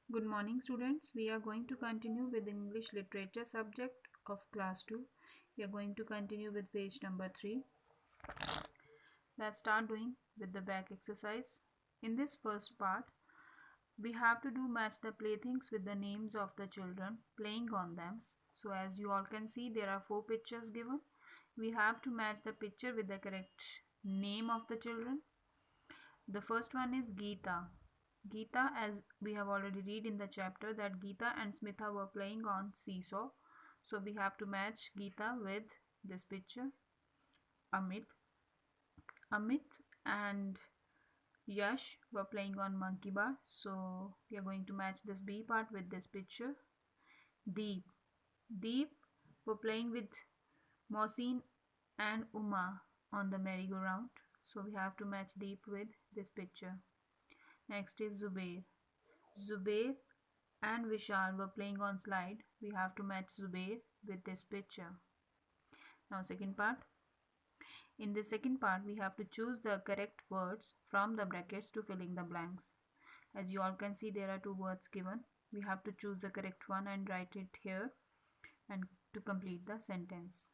Good morning, students. We are going to continue with English literature subject of class 2. We are going to continue with page number 3. Let's start doing with the back exercise. In this first part, we have to do match the playthings with the names of the children playing on them. So as you all can see, there are 4 pictures given. We have to match the picture with the correct name of the children. The first one is Geeta. Geeta, as we have already read in the chapter, that Geeta and Smitha were playing on seesaw. So we have to match Geeta with this picture. Amit. Amit and Yash were playing on monkey bar. So we are going to match this B part with this picture. Deep. Deep were playing with Mohsin and Uma on the merry-go-round. So we have to match Deep with this picture. Next is Zubair. Zubair and Vishal were playing on slide. We have to match Zubair with this picture. Now second part. In the second part, we have to choose the correct words from the brackets to fill in the blanks. As you all can see, there are 2 words given. We have to choose the correct one and write it here and to complete the sentence.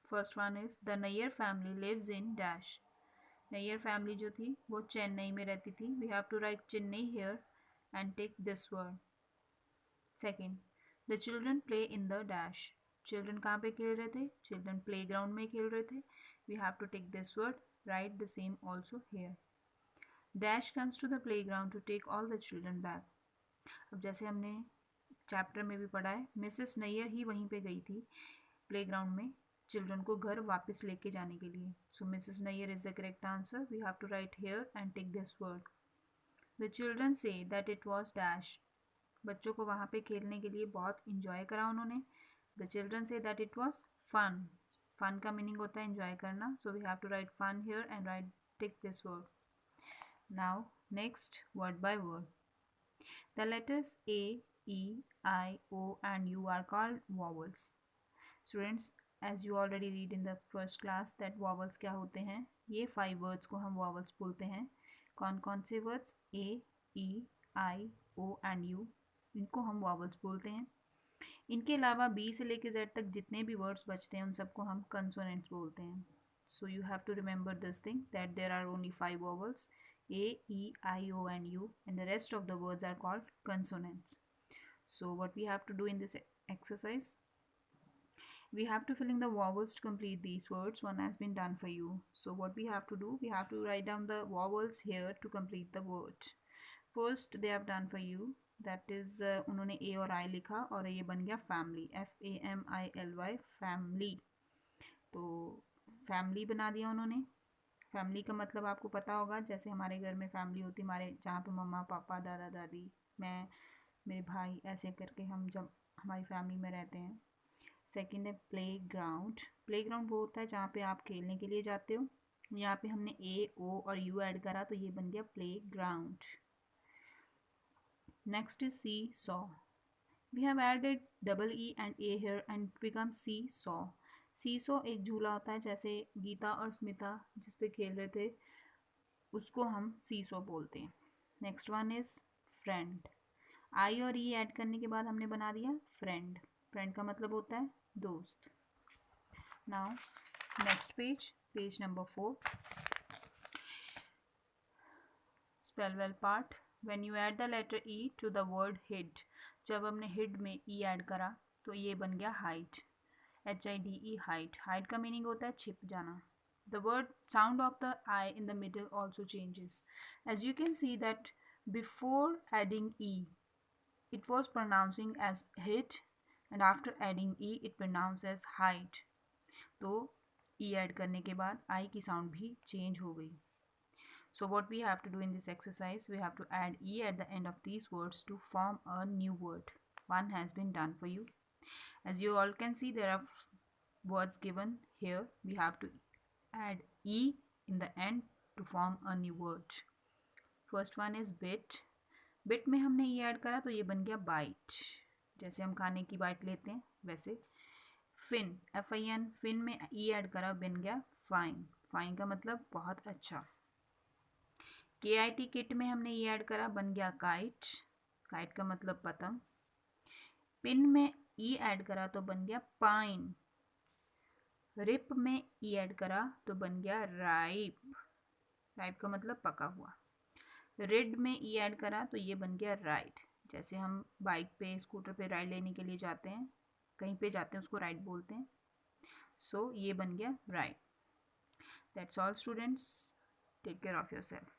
First one is the Nayyar family lives in dash. Nayyar family जो थी वो चेन्नई में रहती थी. We have to write Chennai here and take this word. Second, the children play in the dash. Children कहाँ पे खेल रहे थे? Children playground में खेल रहे थे. We have to take this word, write the same also here. Dash comes to the playground to take all the children back. अब जैसे हमने चैप्टर में भी पढ़ा है, मिसेस नैयर ही वहीं पे गई थी प्लेग्राउंड में चिल्ड्रन को घर वापस लेके जाने के लिए. So Mrs Nayyar is the correct answer. We have to write here and take this word. The children से दैट इट वॉज डैश. बच्चों को वहाँ पे खेलने के लिए बहुत इंजॉय करा उन्होंने. द चिल्ड्रन से that it was fun. Fun का मीनिंग होता है इंजॉय करना. So we have to write fun here and write take this word. Now next word by word. The letters A, E, I, O and U are called vowels. Students, as you already read in the first class that vowels क्या होते हैं. ये 5 words को हम vowels बोलते हैं. कौन कौन से words? A, E, I, O and U. इनको हम vowels बोलते हैं. इनके अलावा B से लेके Z तक जितने भी words बचते हैं उन सबको हम consonants बोलते हैं. So you have to remember this thing that there are only 5 vowels A, E, I, O and U and the rest of the words are called consonants. So what we have to do in this exercise? We have to fill in the vowels to complete these words. One has been done for you. So what we have to do? We have to write down the vowels here to complete the word. First they have done for you. That is उन्होंने A और I लिखा और ये बन गया family. FAMILY family. तो family बना दिया उन्होंने. फैमिली का मतलब आपको पता होगा, जैसे हमारे घर में फैमिली होती है हमारे, जहाँ पे मम्मा पापा दादा दादी मैं मेरे भाई ऐसे करके हम जब हमारी फैमिली में रहते हैं. सेकंड है प्ले ग्राउंड. प्ले ग्राउंड वो होता है जहाँ पे आप खेलने के लिए जाते हो. यहाँ पे हमने A, O और U ऐड करा तो ये बन गया playground. Next is seesaw. We have added double E and A here and become seesaw. Seesaw एक झूला होता है, जैसे गीता और स्मिता जिस पे खेल रहे थे उसको हम सीसो बोलते हैं. Next one is friend. I और ई ऐड करने के बाद हमने बना दिया फ्रेंड. फ्रेंड का मतलब होता है दोस्त. Now next page, page number 4. Spell well part. When you add the letter E to the word hid. जब हमने हिड में ई ऐड करा तो ये बन गया हाइड. HIDE hide. Hide का मीनिंग होता है छिप जाना. The word sound of the I in the middle also changes. As you can see that before adding E, it was pronouncing as hid and after adding E, it pronounced as hide. तो E add करने के बाद I की sound भी change हो गई. So what we have to do in this exercise, we have to add E at the end of these words to form a new word. One has been done for you. As you all can see, there are words given here. We have to add E in the end to form a new word. First one is bit. Bit में हमने E add करा तो ये बन गया bite. जैसे हम खाने की बाइट लेते हैं वैसे. fin, FIN, fin में E ऐड करा बन गया fine. fine का मतलब बहुत अच्छा. KIT किट में हमने E ऐड करा बन गया kite. काइट का मतलब पतंग। पिन में ई ऐड करा तो बन गया पाइन। रिप में ई ऐड करा तो बन गया राइप। राइप का मतलब पका हुआ। रिड में ई ऐड करा तो ये बन गया राइड। जैसे हम बाइक पे स्कूटर पे राइड लेने के लिए जाते हैं, कहीं पे जाते हैं, उसको राइड बोलते हैं। सो ये बन गया ride. That's all students, take care of yourself.